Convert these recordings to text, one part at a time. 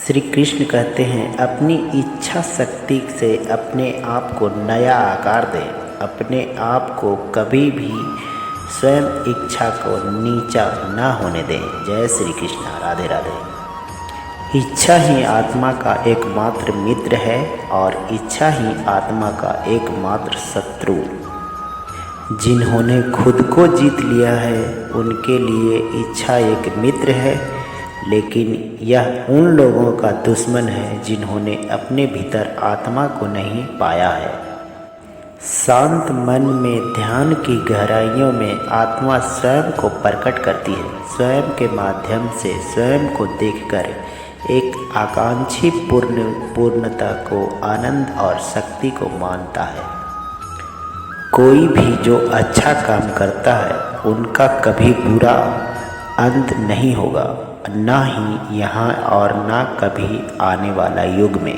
श्री कृष्ण कहते हैं, अपनी इच्छा शक्ति से अपने आप को नया आकार दें। अपने आप को कभी भी स्वयं इच्छा को नीचा ना होने दें। जय श्री कृष्ण। राधे राधे। इच्छा ही आत्मा का एकमात्र मित्र है और इच्छा ही आत्मा का एकमात्र शत्रु। जिन्होंने खुद को जीत लिया है उनके लिए इच्छा एक मित्र है, लेकिन यह उन लोगों का दुश्मन है जिन्होंने अपने भीतर आत्मा को नहीं पाया है। शांत मन में ध्यान की गहराइयों में आत्मा स्वयं को प्रकट करती है। स्वयं के माध्यम से स्वयं को देखकर एक आकांक्षी पूर्णता को, आनंद और शक्ति को मानता है। कोई भी जो अच्छा काम करता है उनका कभी बुरा अंत नहीं होगा, ना ही यहाँ और ना कभी आने वाला युग में।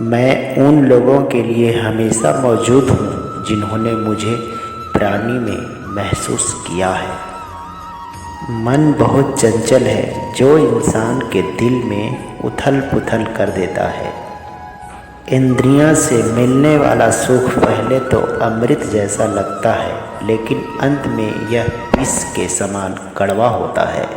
मैं उन लोगों के लिए हमेशा मौजूद हूँ जिन्होंने मुझे प्राणी में महसूस किया है। मन बहुत चंचल है जो इंसान के दिल में उथल पुथल कर देता है। इंद्रियां से मिलने वाला सुख पहले तो अमृत जैसा लगता है, लेकिन अंत में यह विष के समान कड़वा होता है।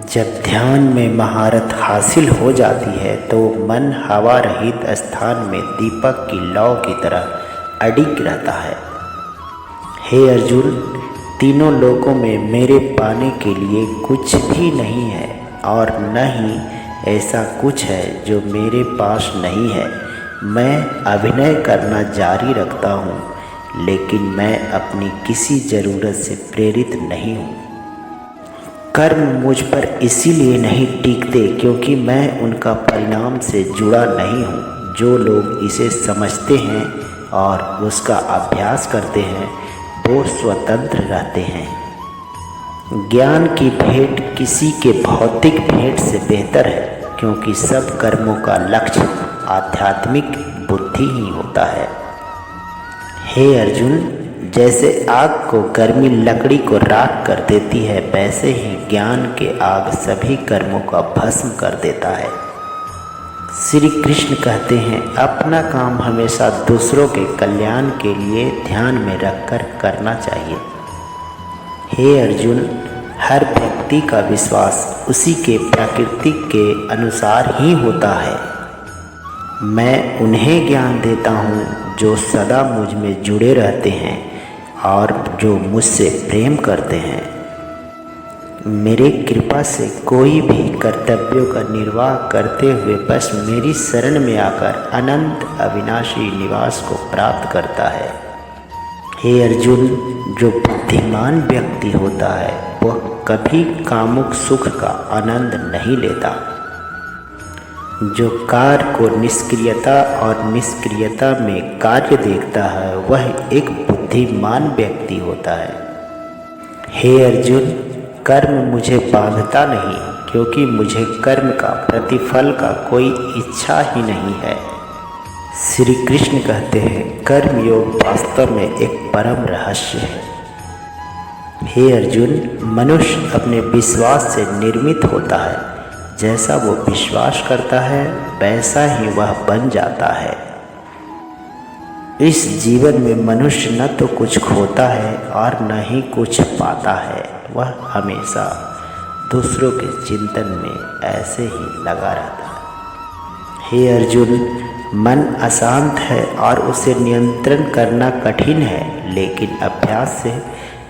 जब ध्यान में महारत हासिल हो जाती है तो मन हवा रहित स्थान में दीपक की लौ की तरह अडिग रहता है। हे अर्जुन, तीनों लोकों में मेरे पाने के लिए कुछ भी नहीं है और न ही ऐसा कुछ है जो मेरे पास नहीं है। मैं अभिनय करना जारी रखता हूँ, लेकिन मैं अपनी किसी ज़रूरत से प्रेरित नहीं हूँ। कर्म मुझ पर इसीलिए नहीं टिकते क्योंकि मैं उनका परिणाम से जुड़ा नहीं हूँ। जो लोग इसे समझते हैं और उसका अभ्यास करते हैं वो स्वतंत्र रहते हैं। ज्ञान की भेंट किसी के भौतिक भेंट से बेहतर है, क्योंकि सब कर्मों का लक्ष्य आध्यात्मिक बुद्धि ही होता है। हे अर्जुन, जैसे आग को गर्मी लकड़ी को राख कर देती है, वैसे ही ज्ञान के आग सभी कर्मों का भस्म कर देता है। श्री कृष्ण कहते हैं, अपना काम हमेशा दूसरों के कल्याण के लिए ध्यान में रखकर करना चाहिए। हे अर्जुन, हर व्यक्ति का विश्वास उसी के प्रकृति के अनुसार ही होता है। मैं उन्हें ज्ञान देता हूँ जो सदा मुझ में जुड़े रहते हैं और जो मुझसे प्रेम करते हैं। मेरे कृपा से कोई भी कर्तव्यों का निर्वाह करते हुए बस मेरी शरण में आकर अनंत अविनाशी निवास को प्राप्त करता है। हे अर्जुन, जो बुद्धिमान व्यक्ति होता है वह कभी कामुक सुख का आनंद नहीं लेता। जो कार्य को निष्क्रियता और निष्क्रियता में कार्य देखता है वह एक बुद्धिमान व्यक्ति होता है। हे अर्जुन, कर्म मुझे बांधता नहीं, क्योंकि मुझे कर्म का प्रतिफल का कोई इच्छा ही नहीं है। श्री कृष्ण कहते हैं, कर्म योग वास्तव में एक परम रहस्य है। हे अर्जुन, मनुष्य अपने विश्वास से निर्मित होता है। जैसा वो विश्वास करता है वैसा ही वह बन जाता है। इस जीवन में मनुष्य न तो कुछ खोता है और न ही कुछ पाता है। वह हमेशा दूसरों के चिंतन में ऐसे ही लगा रहता है। हे अर्जुन, मन अशांत है और उसे नियंत्रण करना कठिन है, लेकिन अभ्यास से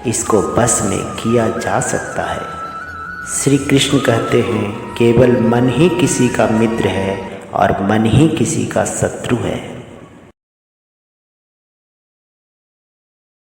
इसको बस में किया जा सकता है। श्री कृष्ण कहते हैं, केवल मन ही किसी का मित्र है और मन ही किसी का शत्रु है।